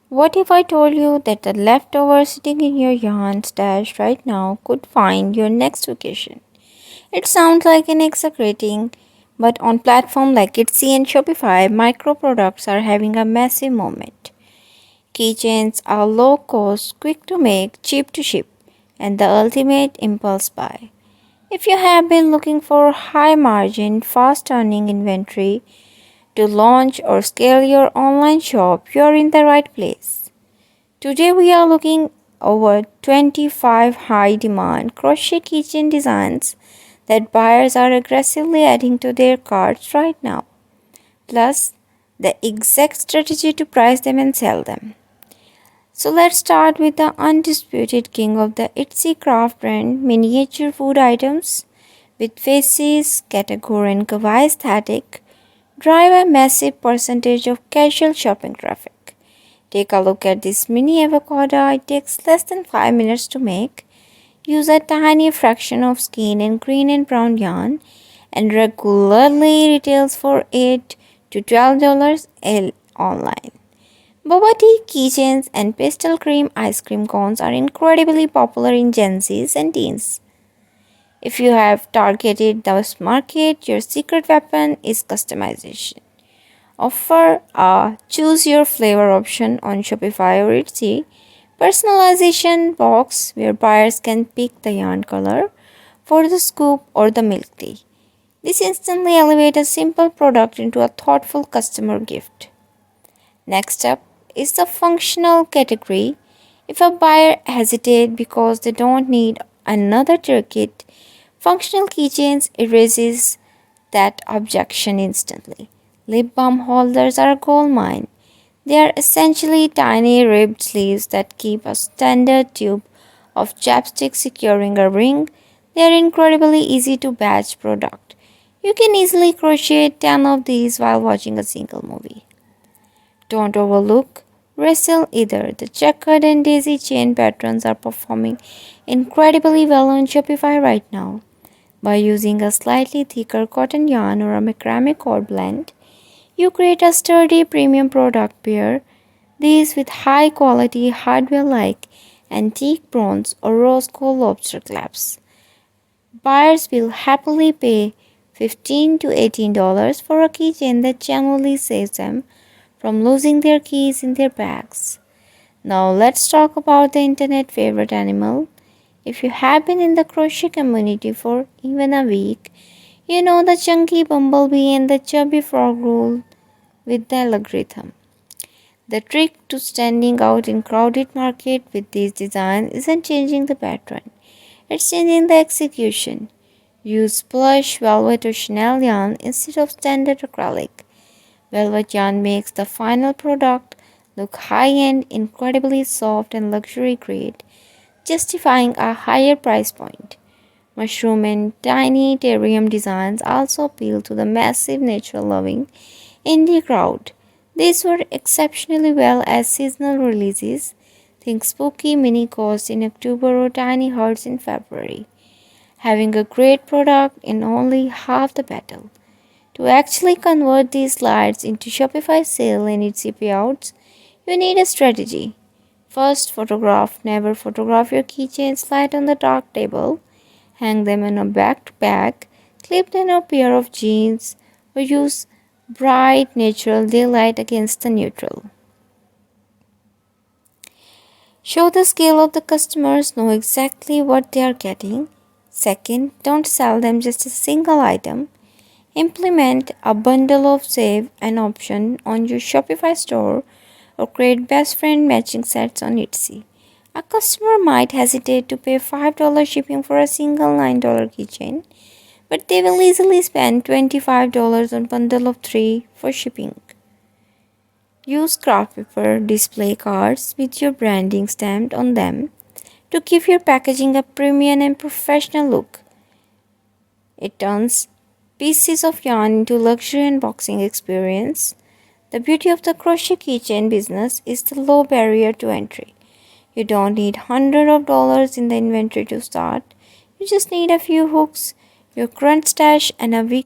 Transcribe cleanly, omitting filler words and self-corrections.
What if I told you that the leftover sitting in your yarn stash right now could find your next vacation? It sounds like an exaggerating, but on platforms like Etsy and Shopify, micro products are having a massive moment. Keychains are low cost, quick to make, cheap to ship, and the ultimate impulse buy. If you have been looking for high margin, fast turning inventory to launch or scale your online shop, you are in the right place. Today we are looking over 25 high demand crochet keychain designs that buyers are aggressively adding to their carts right now, plus the exact strategy to price them and sell them. So let's start with the undisputed king of the Etsy craft brand miniature food items with faces, category and kawaii aesthetic drive a massive percentage of casual shopping traffic. Take a look at this mini avocado. It takes less than 5 minutes to make. Use a tiny fraction of skein and green and brown yarn and regularly retails for $8 to $12 online. Boba tea keychains and pastel cream ice cream cones are incredibly popular in Gen Zs and teens. If you have targeted this market, your secret weapon is customization. Offer a choose your flavor option on Shopify or Etsy. Personalization box where buyers can pick the yarn color for the scoop or the milk tea. This instantly elevates a simple product into a thoughtful customer gift. Next up is the functional category. If a buyer hesitates because they don't need another toolkit, functional keychains erases that objection instantly. Lip balm holders are a goldmine. They are essentially tiny ribbed sleeves that keep a standard tube of chapstick securing a ring. They are incredibly easy to batch product. You can easily crochet 10 of these while watching a single movie. Don't overlook Wrestle either. The checkered and daisy chain patterns are performing incredibly well on Shopify right now. By using a slightly thicker cotton yarn or a macrame cord blend, you create a sturdy premium product pair. These with high quality hardware like antique bronze or rose gold lobster clasps. Buyers will happily pay $15 to $18 for a keychain that genuinely saves them from losing their keys in their bags. Now let's talk about the internet favorite animal. If you have been in the crochet community for even a week, you know the chunky bumblebee and the chubby frog rule with the algorithm. The trick to standing out in crowded market with these designs isn't changing the pattern. It's changing the execution. Use plush, velvet or chenille yarn instead of standard acrylic. Velvet yarn makes the final product look high-end, incredibly soft and luxury grade, justifying a higher price point. Mushroom and tiny terrarium designs also appeal to the massive nature-loving indie crowd. These work exceptionally well as seasonal releases. Think spooky mini costs in October or tiny hearts in February. Having a great product in only half the battle. To actually convert these slides into Shopify sale and Etsy payouts, you need a strategy. First, never photograph your keychain slide on the dark table. Hang them in a backpack, clip them on a pair of jeans, or use bright natural daylight against the neutral. Show the scale of the customers, know exactly what they are getting. Second, don't sell them just a single item. Implement a bundle of save an option on your Shopify store or create best friend matching sets on Etsy. A customer might hesitate to pay $5 shipping for a single $9 keychain, but they will easily spend $25 on bundle of 3 for shipping. Use craft paper display cards with your branding stamped on them to give your packaging a premium and professional look. It turns pieces of yarn into luxury unboxing experience. The beauty of the crochet keychain business is the low barrier to entry. You don't need hundreds of dollars in the inventory to start. You just need a few hooks, your current stash, and a week